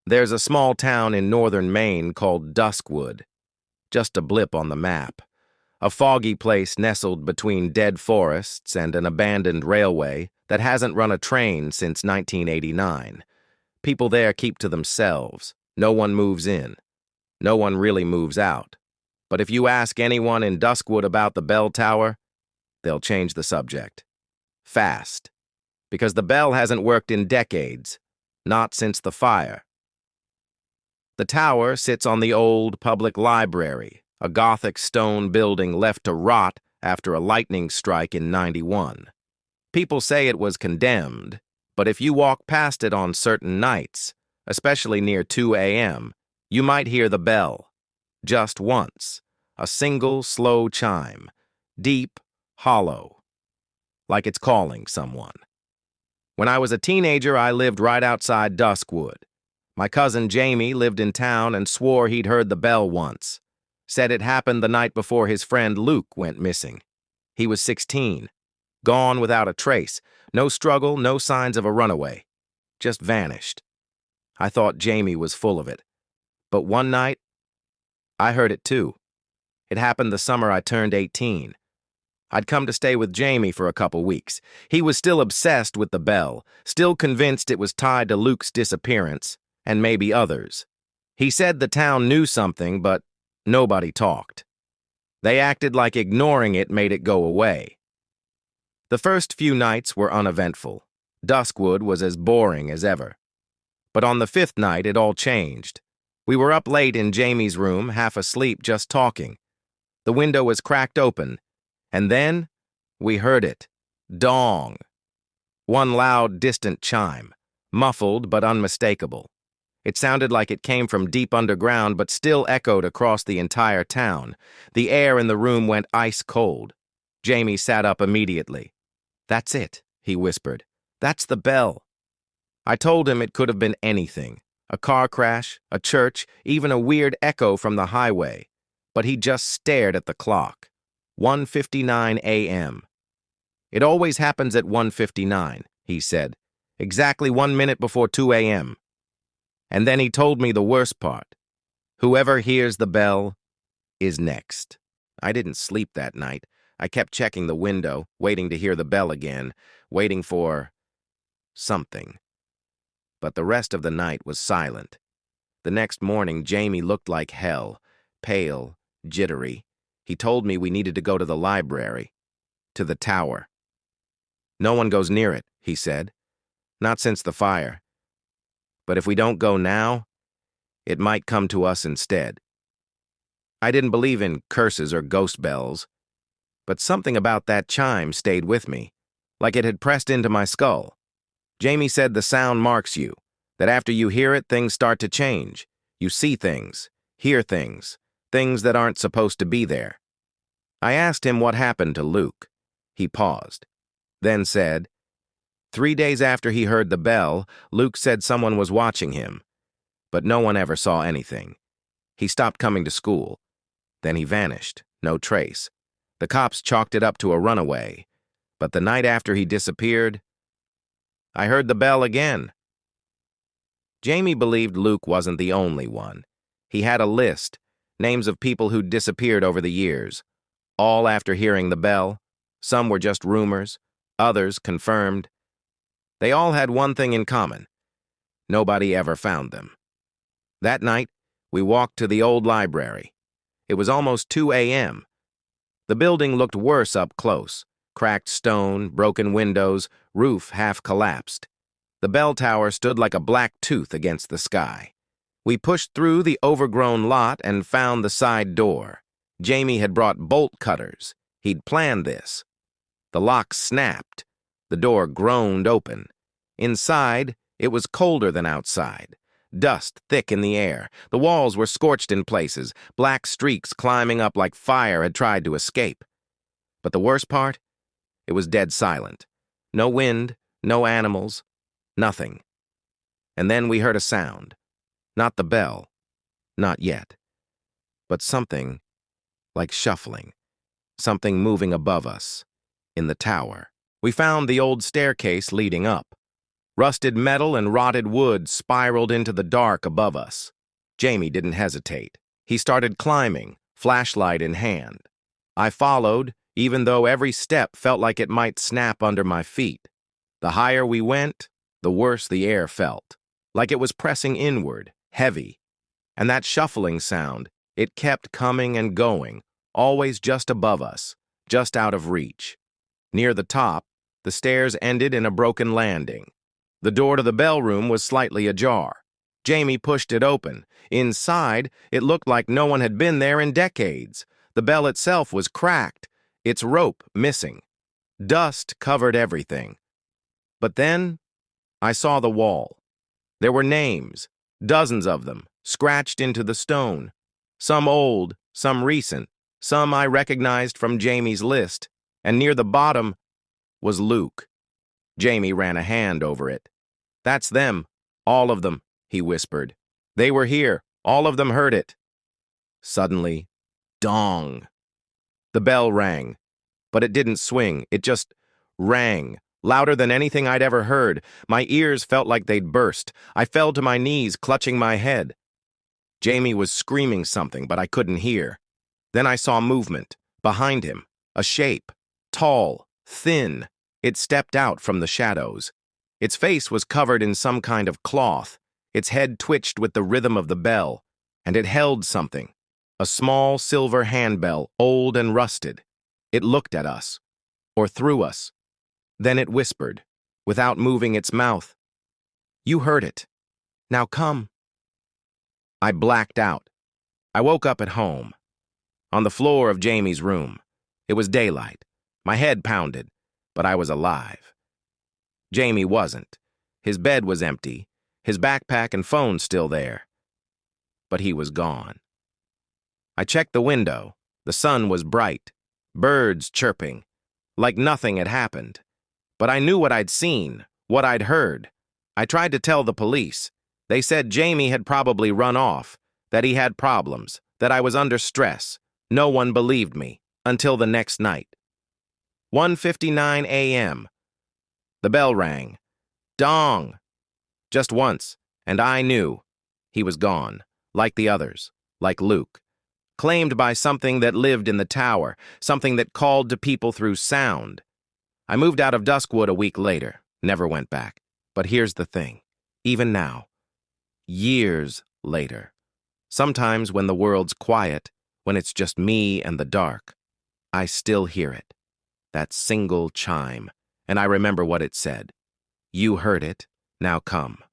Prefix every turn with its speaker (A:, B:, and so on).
A: There's a small town in northern Maine called Duskwood, just a blip on the map. A foggy place nestled between dead forests and an abandoned railway that hasn't run a train since 1989. People there keep to themselves. No one moves in. No one really moves out. But if you ask anyone in Duskwood about the bell tower, they'll change the subject. Fast. Because the bell hasn't worked in decades. Not since the fire. The tower sits on the old public library, a Gothic stone building left to rot after a lightning strike in '91. People say it was condemned, but if you walk past it on certain nights, especially near 2 a.m., you might hear the bell. Just once. A single, slow chime. Deep, hollow. Like it's calling someone. When I was a teenager, I lived right outside Duskwood. My cousin Jamie lived in town and swore he'd heard the bell once. Said it happened the night before his friend Luke went missing. He was 16. Gone without a trace. No struggle, no signs of a runaway. Just vanished. I thought Jamie was full of it. But one night, I heard it too. It happened the summer I turned 18. I'd come to stay with Jamie for a couple weeks. He was still obsessed with the bell, still convinced it was tied to Luke's disappearance, and maybe others. He said the town knew something, but nobody talked. They acted like ignoring it made it go away. The first few nights were uneventful. Duskwood was as boring as ever. But on the fifth night, it all changed. We were up late in Jamie's room, half asleep, just talking. The window was cracked open, and then we heard it. Dong. One loud, distant chime, muffled but unmistakable. It sounded like it came from deep underground, but still echoed across the entire town. The air in the room went ice cold. Jamie sat up immediately. "That's it," he whispered. "That's the bell." I told him it could have been anything. A car crash, a church, even a weird echo from the highway. But he just stared at the clock. 1:59 a.m. "It always happens at 1:59, he said. "Exactly 1 minute before 2 a.m. And then he told me the worst part. Whoever hears the bell is next. I didn't sleep that night. I kept checking the window, waiting to hear the bell again, waiting for something. But the rest of the night was silent. The next morning, Jamie looked like hell, pale, jittery. He told me we needed to go to the library, to the tower. "No one goes near it," he said. "Not since the fire. But if we don't go now, it might come to us instead." I didn't believe in curses or ghost bells, but something about that chime stayed with me, like it had pressed into my skull. Jamie said the sound marks you, that after you hear it, things start to change. You see things, hear things, things that aren't supposed to be there. I asked him what happened to Luke. He paused, then said, 3 days after he heard the bell, Luke said someone was watching him, but no one ever saw anything. He stopped coming to school. Then he vanished, no trace. The cops chalked it up to a runaway, but the night after he disappeared, I heard the bell again. Jamie believed Luke wasn't the only one. He had a list, names of people who'd disappeared over the years, all after hearing the bell. Some were just rumors, others confirmed. They all had one thing in common. Nobody ever found them. That night, we walked to the old library. It was almost 2 a.m. The building looked worse up close. Cracked stone, broken windows, roof half collapsed. The bell tower stood like a black tooth against the sky. We pushed through the overgrown lot and found the side door. Jamie had brought bolt cutters. He'd planned this. The lock snapped. The door groaned open. Inside, it was colder than outside. Dust thick in the air. The walls were scorched in places. Black streaks climbing up like fire had tried to escape. But the worst part? It was dead silent. No wind, no animals, nothing. And then we heard a sound. Not the bell. Not yet. But something like shuffling. Something moving above us. In the tower. We found the old staircase leading up. Rusted metal and rotted wood spiraled into the dark above us. Jamie didn't hesitate. He started climbing, flashlight in hand. I followed, even though every step felt like it might snap under my feet. The higher we went, the worse the air felt, like it was pressing inward, heavy. And that shuffling sound, it kept coming and going, always just above us, just out of reach. Near the top, the stairs ended in a broken landing. The door to the bell room was slightly ajar. Jamie pushed it open. Inside, it looked like no one had been there in decades. The bell itself was cracked, its rope missing. Dust covered everything. But then, I saw the wall. There were names, dozens of them, scratched into the stone. Some old, some recent, some I recognized from Jamie's list, and near the bottom was Luke. Jamie ran a hand over it. "That's them, all of them," he whispered. "They were here, all of them heard it." Suddenly, dong. The bell rang, but it didn't swing, it just rang, louder than anything I'd ever heard. My ears felt like they'd burst. I fell to my knees, clutching my head. Jamie was screaming something, but I couldn't hear. Then I saw movement, behind him, a shape, tall, thin. It stepped out from the shadows. Its face was covered in some kind of cloth. Its head twitched with the rhythm of the bell, and it held something, a small silver handbell, old and rusted. It looked at us, or through us. Then it whispered, without moving its mouth, "You heard it. Now come." I blacked out. I woke up at home, on the floor of Jamie's room. It was daylight. My head pounded, but I was alive. Jamie wasn't. His bed was empty, his backpack and phone still there. But he was gone. I checked the window. The sun was bright, birds chirping, like nothing had happened. But I knew what I'd seen, what I'd heard. I tried to tell the police. They said Jamie had probably run off, that he had problems, that I was under stress. No one believed me, until the next night. 1:59 a.m. The bell rang. Dong! Just once, and I knew. He was gone, like the others, like Luke. Claimed by something that lived in the tower, something that called to people through sound. I moved out of Duskwood a week later, never went back. But here's the thing. Even now, years later, sometimes when the world's quiet, when it's just me and the dark, I still hear it. That single chime. And I remember what it said. "You heard it, now come."